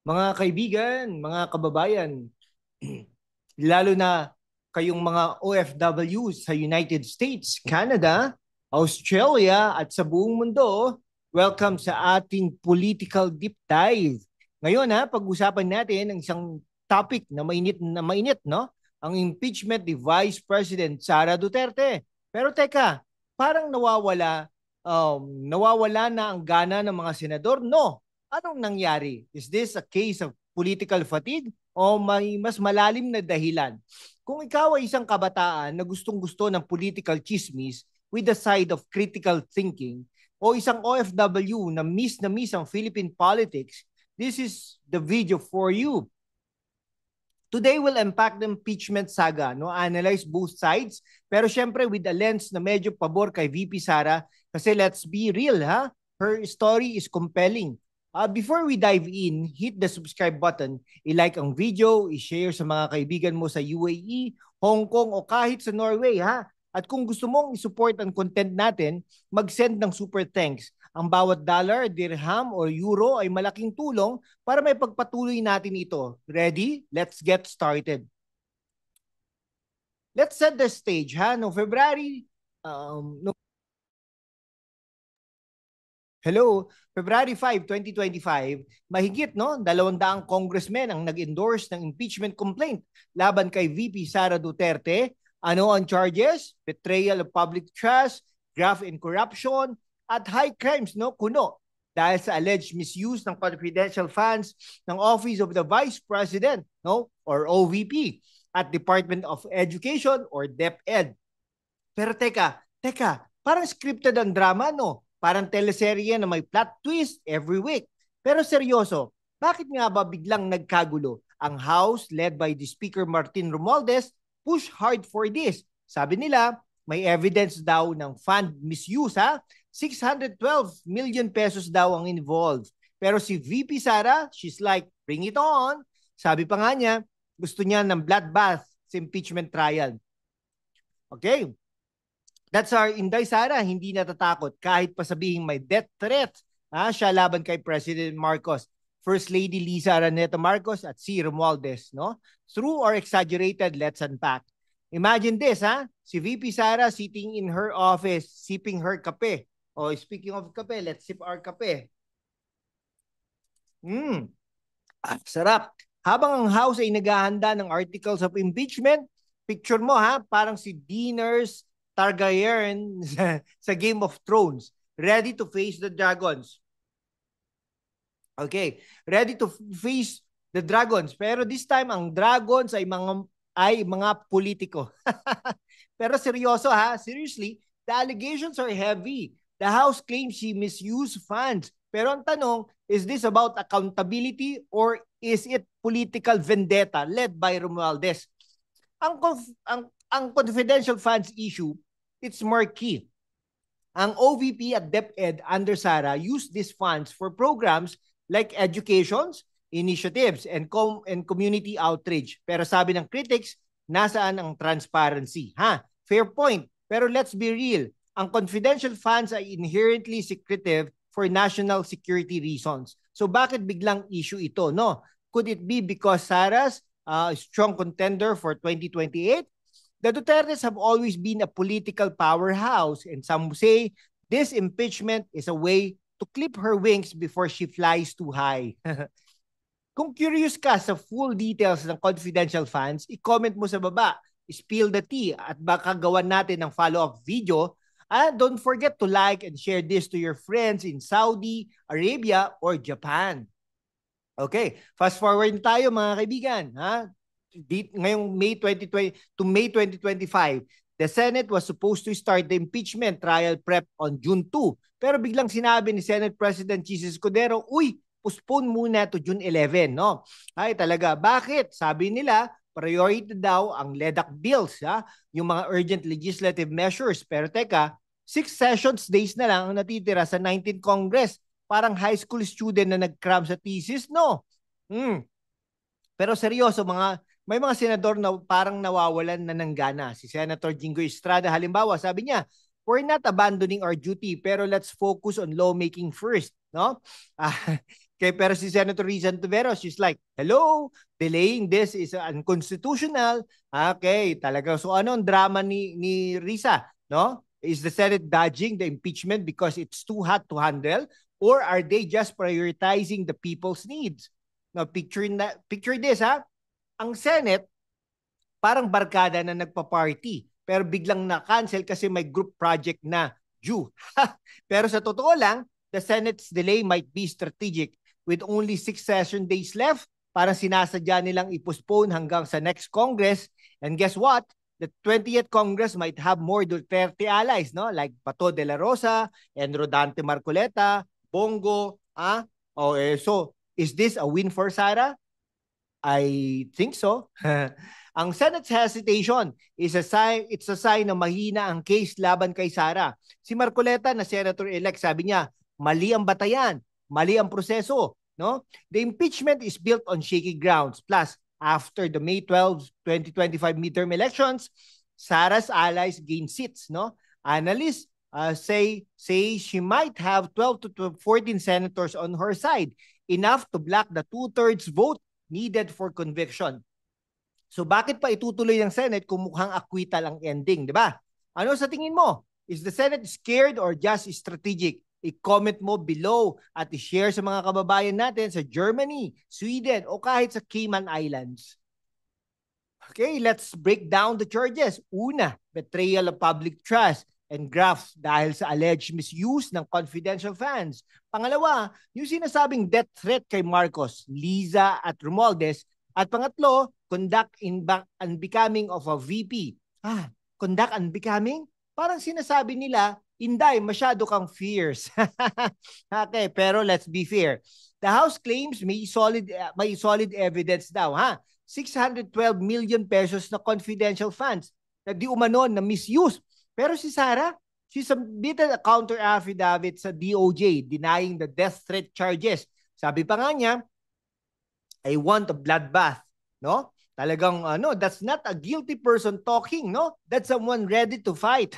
Mga kaibigan, mga kababayan, lalo na kayong mga OFWs sa United States, Canada, Australia at sa buong mundo, welcome sa ating political deep dive. Ngayon pag-usapan natin ang isang topic na mainit, no? Ang impeachment ni Vice President Sara Duterte. Pero teka, parang nawawala na ang gana ng mga senador, no? Anong nangyari? Is this a case of political fatigue o may mas malalim na dahilan? Kung ikaw ay isang kabataan na gustong-gusto ng political chismis with the side of critical thinking o isang OFW na miss ang Philippine politics, this is the video for you. Today we'll unpack the impeachment saga, no? Analyze both sides, pero syempre with a lens na medyo pabor kay VP Sara kasi let's be real, ha? Her story is compelling. Before we dive in, hit the subscribe button, i-like ang video, i-share sa mga kaibigan mo sa UAE, Hong Kong o kahit sa Norway, ha? At kung gusto mong i-support ang content natin, mag-send ng super thanks. Ang bawat dollar, dirham o euro ay malaking tulong para may pagpatuloy natin ito. Ready? Let's get started. Let's set the stage, ha? No February February 5, 2025, mahigit 200 congressmen ang nag-endorse ng impeachment complaint laban kay VP Sara Duterte. Ano ang charges? Betrayal of public trust, graft and corruption, at high crimes, kuno dahil sa alleged misuse ng confidential funds ng Office of the Vice President, or OVP, at Department of Education or DepEd. Pero teka, parang scripted ang drama, no? Parang teleserye na may plot twist every week. Pero seryoso, bakit nga ba biglang nagkagulo? Ang House, led by the Speaker Martin Romualdez, push hard for this. Sabi nila, may evidence daw ng fund misuse, 612 million pesos daw ang involved. Pero si VP Sara, she's like, bring it on. Sabi pa nga niya, gusto niya ng bloodbath sa impeachment trial. Okay, that's our Inday Sara, hindi natatakot kahit pa sabihing may death threat siya laban kay President Marcos, First Lady Lisa Araneta Marcos at si Romualdez, no? True or exaggerated, let's unpack. Imagine this, si VP Sara sitting in her office, sipping her kape. Oh, speaking of kape, let's sip our kape. Sarap. Habang ang House ay naghahanda ng articles of impeachment, picture mo parang si Daenerys Targaryen sa Game of Thrones, ready to face the dragons. Okay, ready to face the dragons. Pero this time ang dragons ay mga politiko. Pero seryoso seriously, the allegations are heavy. The House claims she misused funds. Pero ang tanong, is this about accountability or is it political vendetta led by Romualdez? Ang confidential funds issue, it's murky. Ang OVP at DepEd under Sara used these funds for programs like educations, initiatives, and community outreach. Pero sabi ng critics, nasaan ang transparency? Fair point. Pero let's be real. Ang confidential funds ay inherently secretive for national security reasons. So bakit biglang issue ito, no? Could it be because Sara's strong contender for 2028? The Dutertes have always been a political powerhouse, and some say this impeachment is a way to clip her wings before she flies too high. Kung curious ka sa full details ng confidential funds, i-comment mo sa baba, spill the tea, at baka gawan natin ng follow-up video. And don't forget to like and share this to your friends in Saudi Arabia or Japan. Okay, fast forward tayo mga kaibigan. Ngayong May 2020 to May 2025, the Senate was supposed to start the impeachment trial prep on June 2. Pero biglang sinabi ni Senate President Jesus Escudero, postpone muna to June 11, no? Ay talaga, bakit? Sabi nila, priority daw ang LEDAC bills, yung mga urgent legislative measures. Pero teka, 6 sessions days na lang ang natitira sa 19th Congress. Parang high school student na nag-cram sa thesis, no? Pero seryoso, may mga senador na parang nawawalan na ng gana. Si Senator Jingoy Estrada, halimbawa, sabi niya, we're not abandoning our duty, pero let's focus on lawmaking first, no? Okay, pero si Senator Risa Ontiveros, she's like, hello, delaying this is unconstitutional. Okay, talaga. So ano ang drama ni Risa? No? Is the Senate dodging the impeachment because it's too hot to handle? Or are they just prioritizing the people's needs? Now, picture this, ha? Ang Senate, parang barkada na nagpa-party. Pero biglang na-cancel kasi may group project na due. Pero sa totoo lang, the Senate's delay might be strategic. With only 6 session days left, parang sinasadya nilang i-postpone hanggang sa next Congress. And guess what? The 20th Congress might have more Duterte allies, no? Like Bato de la Rosa and Rodante Marcoleta, Bongo. So, is this a win for Sara? I think so. Ang Senate's hesitation is it's a sign na mahina ang case laban kay Sara. Si Marcoleta na senator-elect, sabi niya, mali ang batayan, mali ang proseso, no? The impeachment is built on shaky grounds. Plus, after the May 12, 2025 midterm elections, Sara's allies gain seats, no? Analysts say she might have 12 to 14 senators on her side, enough to block the 2/3 vote needed for conviction. So bakit pa itutuloy ng Senate kung mukhang acquittal ang ending, di ba? Ano sa tingin mo? Is the Senate scared or just strategic? I-comment mo below at i-share sa mga kababayan natin sa Germany, Sweden o kahit sa Cayman Islands. Okay, let's break down the charges. Una, betrayal of public trust and graft dahil sa alleged misuse ng confidential funds. Pangalawa, yung sinasabing death threat kay Marcos, Liza at Romualdez. At pangatlo, conduct unbecoming of a VP. Conduct unbecoming? Parang sinasabi nila, Inday, masyado kang fierce. Okay, pero let's be fair. The House claims may solid evidence daw, 612 million pesos na confidential funds na di umano na misuse. Pero si Sara, she submitted a counter affidavit sa DOJ denying the death threat charges. Sabi pa nga niya, I want a bloodbath, no? Talagang that's not a guilty person talking, no? That's someone ready to fight.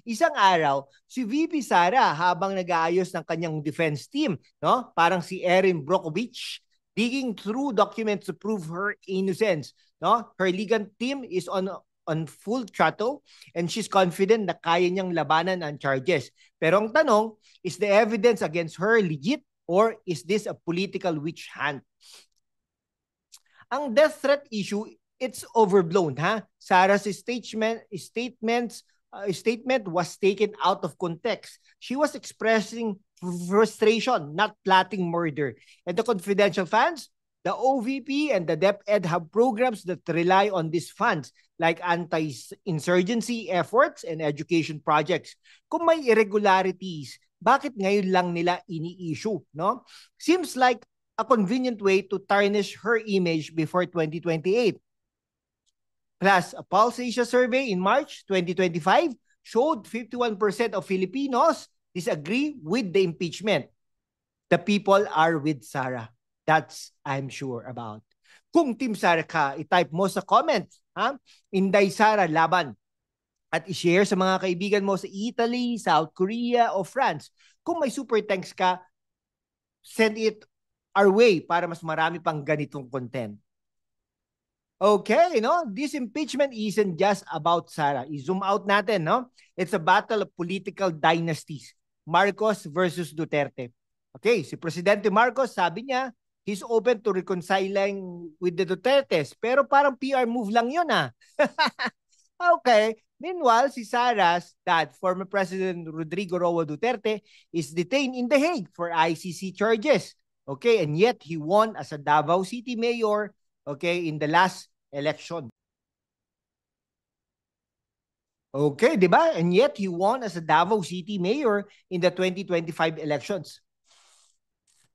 Isang araw, si VP Sara habang nag-aayos ng kanyang defense team, no? Parang si Erin Brockovich, digging through documents to prove her innocence, no? Her legal team is on full throttle and she's confident na kaya niyang labanan ang charges. Pero ang tanong, is the evidence against her legit or is this a political witch hunt? Ang death threat issue, it's overblown, Sara's statement was taken out of context. She was expressing frustration, not plotting murder. And the confidential funds, the OVP and the DepEd have programs that rely on these funds like anti-insurgency efforts and education projects. Kung may irregularities, bakit ngayon lang nila ini-issue, no? Seems like a convenient way to tarnish her image before 2028. Plus, a Pulse Asia survey in March 2025 showed 51% of Filipinos disagree with the impeachment. The people are with Sara. That's I'm sure about. Kung Team Sara ka, i-type mo sa comments, Inday Sara laban. At i-share sa mga kaibigan mo sa Italy, South Korea o France. Kung may super thanks ka, send it our way para mas marami pang ganitong content. Okay, this impeachment isn't just about Sara. I-zoom out natin, It's a battle of political dynasties. Marcos versus Duterte. Okay, si Presidente Marcos, sabi niya, he's open to reconciling with the Dutertes. Pero parang PR move lang yun, Okay. Meanwhile, si Sara's dad, former President Rodrigo Roa Duterte, is detained in The Hague for ICC charges. Okay, and yet he won as a Davao City mayor, okay, in the last election. Okay, di ba? And yet he won as a Davao City mayor in the 2025 elections.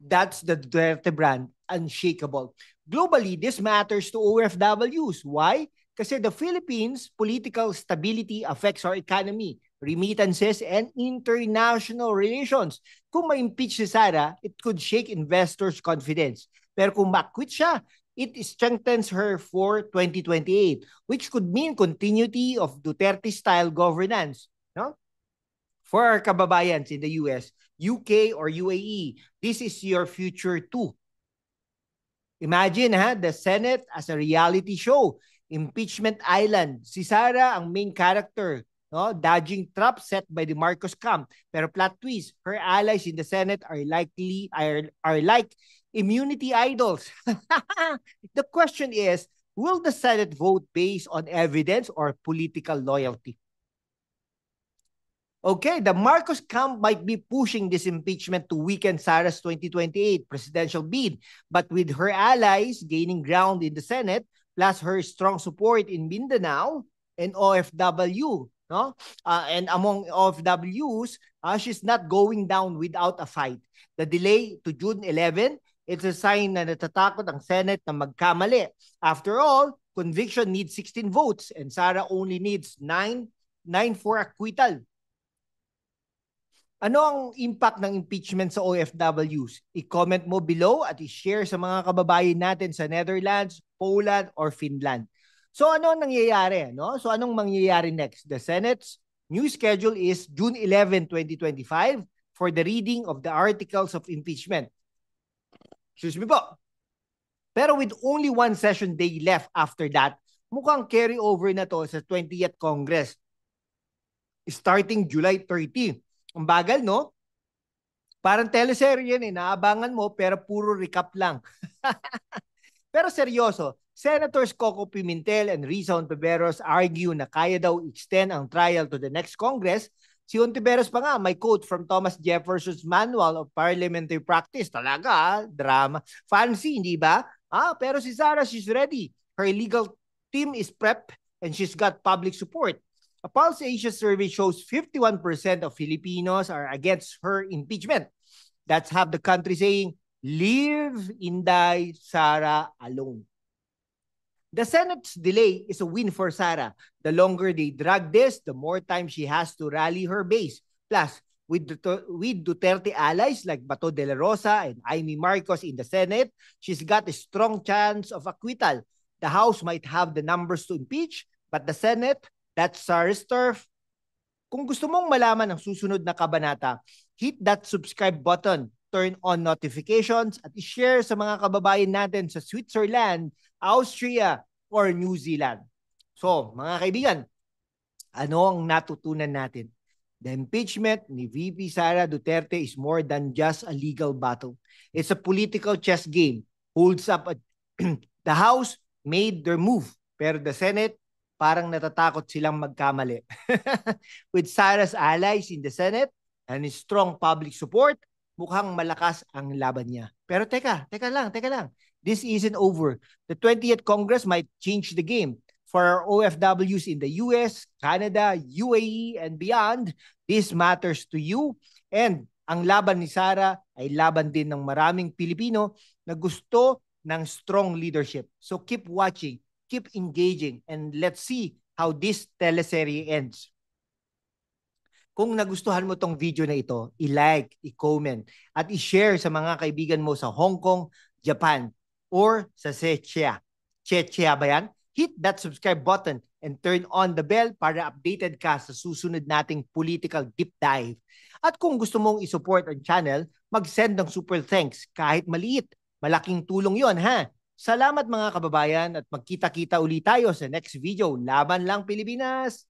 That's the Duterte brand, unshakable. Globally, this matters to OFWs. Why? Kasi the Philippines' political stability affects our economy, remittances, and international relations. Kung ma-impeach si Sara, it could shake investors' confidence. Pero kung ma-quit siya, it strengthens her for 2028, which could mean continuity of Duterte-style governance. No? For our kababayans in the US, UK, or UAE. This is your future too. Imagine the Senate as a reality show. Impeachment Island. Si Sara ang main character, no? Dodging traps set by the Marcos camp. Pero plot twist, her allies in the Senate are like immunity idols. The question is, will the Senate vote based on evidence or political loyalty? Okay, the Marcos camp might be pushing this impeachment to weaken Sara's 2028 presidential bid, but with her allies gaining ground in the Senate, plus her strong support in Mindanao and OFW, no? And among OFWs, she's not going down without a fight. The delay to June 11, it's a sign na natatakot ang Senate na magkamali. After all, conviction needs 16 votes and Sara only needs 9 for acquittal. Ano ang impact ng impeachment sa OFWs? I-comment mo below at i-share sa mga kababayan natin sa Netherlands, Poland, or Finland. So ano ang nangyayari? No? So anong mangyayari next? The Senate's new schedule is June 11, 2025 for the reading of the articles of impeachment. Excuse me po. Pero with only one session day left after that, mukhang carry over na to sa 20th Congress starting July 30. Ang bagal, no? Parang teleserye yan, naabangan mo pero puro recap lang. Pero seryoso, Senators Coco Pimentel and Risa Hontiveros argue na kaya daw extend ang trial to the next Congress. Si Hontiveros pa nga, may quote from Thomas Jefferson's Manual of Parliamentary Practice. Talaga, drama. Fancy, hindi ba? Pero si Sara, she's ready. Her legal team is prepped and she's got public support. A Pulse Asia survey shows 51% of Filipinos are against her impeachment. That's half the country saying, leave Inday Sara alone. The Senate's delay is a win for Sara. The longer they drag this, the more time she has to rally her base. Plus, with Duterte allies like Bato de la Rosa and Amy Marcos in the Senate, she's got a strong chance of acquittal. The House might have the numbers to impeach, but the Senate, that's Sara's turf. Kung gusto mong malaman ang susunod na kabanata, hit that subscribe button, turn on notifications, at i-share sa mga kababayan natin sa Switzerland, Austria, or New Zealand. So, mga kaibigan, ano ang natutunan natin? The impeachment ni VP Sara Duterte is more than just a legal battle. It's a political chess game. Holds up the House made their move, pero the Senate parang natatakot silang magkamali. With Sara's allies in the Senate and his strong public support, mukhang malakas ang laban niya. Pero teka lang. This isn't over. The 20th Congress might change the game. For our OFWs in the US, Canada, UAE, and beyond, this matters to you. And ang laban ni Sara ay laban din ng maraming Pilipino na gusto ng strong leadership. So keep watching. Keep engaging, and let's see how this teleserye ends. Kung nagustuhan mo tong video na ito, i-like, i-comment, at i-share sa mga kaibigan mo sa Hong Kong, Japan, or sa Czechia. Czechia ba yan? Hit that subscribe button and turn on the bell para updated ka sa susunod nating political deep dive. At kung gusto mong i-support ang channel, mag-send ng super thanks kahit maliit. Malaking tulong yon, ha? Salamat mga kababayan at magkita-kita ulit tayo sa next video. Laban lang Pilipinas!